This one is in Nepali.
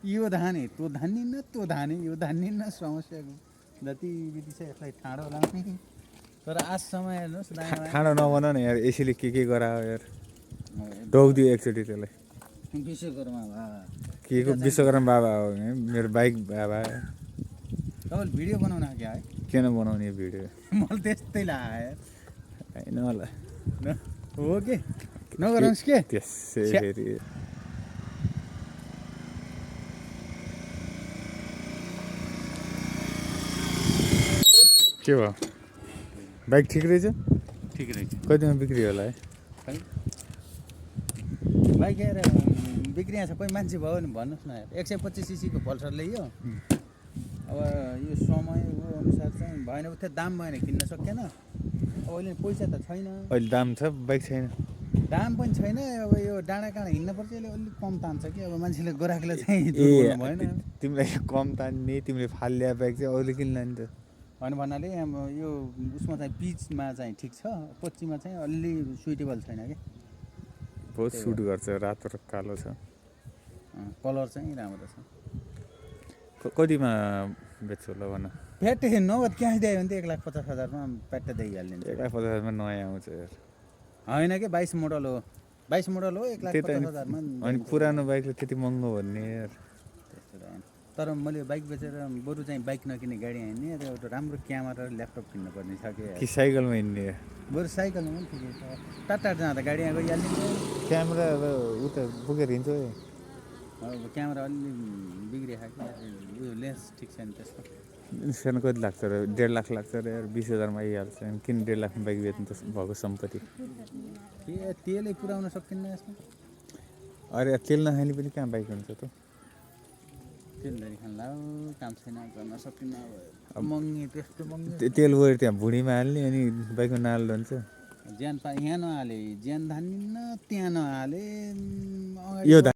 यो धाने त्यो धानिन्न त्यो धाने यो धानिन्न समस्याको जति बिति छ यसलाई ठाडो लाउने तर आजसम्म हेर्नुहोस् ठाडो नबनाउ न यार एसीले के गरायो यार ढोकिदियो एकचोटि त्यसलाई विश्वकर्मा बाबा के को विश्वकर्मा बाबा हो मेरो बाइक बाबा तपाईँले भिडियो बनाउन क्या है किन बनाउने भिडियो मलाई त्यस्तै लाग्यो होइन होला हो के नगरोस् के त्यसै फेरि के भयो बाइक ठिक रहेछ ठिक रहेछ कतिमा बिक्री होला है बाइक हेर बिग्रिया छ कोही मान्छे भयो भने भन्नुहोस् न 125 सीसीको पल्सर ल्यायो अब यो समयको अनुसार चाहिँ भएन उतै दाम भएन किन्न सकेन अब अहिले पैसा त छैन अहिले दाम छ बाइक छैन दाम पनि छैन अब यो डाँडा काँडा हिँड्नुपर्छ यसले अलिक कम तान्छ कि अब मान्छेले गोराकले चाहिँ भएन तिमीलाई कम तान्ने तिमीले फाल्ल्या बाइक चाहिँ अरूले किन्ला नि त होइन भन्नाले यो उसमा चाहिँ पिचमा चाहिँ ठिक छ कोच्चीमा चाहिँ अलि सुइटेबल छैन कि बहुत सुट गर्छ रातो र कालो छ कलर चाहिँ राम्रो छ कतिमा बेच्छु होला भन फ्याट नगद क्यास दियो भने त 1,50,000 मा प्याट्ट दिइहालिन्छ 1,50,000 मा नयाँ आउँछ यार होइन कि 22 मोडल हो 22 मोडल हो 1,50,000 मा अनि पुरानो बाइकले त्यति महँगो भन्ने यार तर मैले बाइक बेचेर बरु चाहिँ बाइक नकिने गाडी हिँड्ने र एउटा राम्रो क्यामेरा र ल्यापटप किन्न पर्ने छ कि साइकलमा हिँड्ने बरु साइकलमा पनि ठिकै छ टाटा जाँदा गाडी यहाँ गइहाल्ने क्यामेरा अब उता बोकेर हिँड्छ अब क्यामेरा अलि बिग्रिएको कि उयो लेन्स ठिक छैन त्यसको इन्सुरेन्स कति लाग्छ र 1.5 लाख लाग्छ र यार 20,000 मा आइहाल्छ किन 1.5 लाखमा बाइक बेच्नु त भएको सम्पत्ति तेलै पुऱ्याउन सकिन्न यसमा अरे तेल नखाने पनि कहाँ बाइक हुन्छ त तेलधरि खान लाऊ काम छैन गर्न सकिन्न अब महँगी त्यस्तो महँगी तेल गएर त्यहाँ भुँडीमा हाल्ने अनि बाइकमा नहाल्नु हुन्छ ज्यान यहाँ नहाले ज्यान धानिन्न त्यहाँ नहाले यो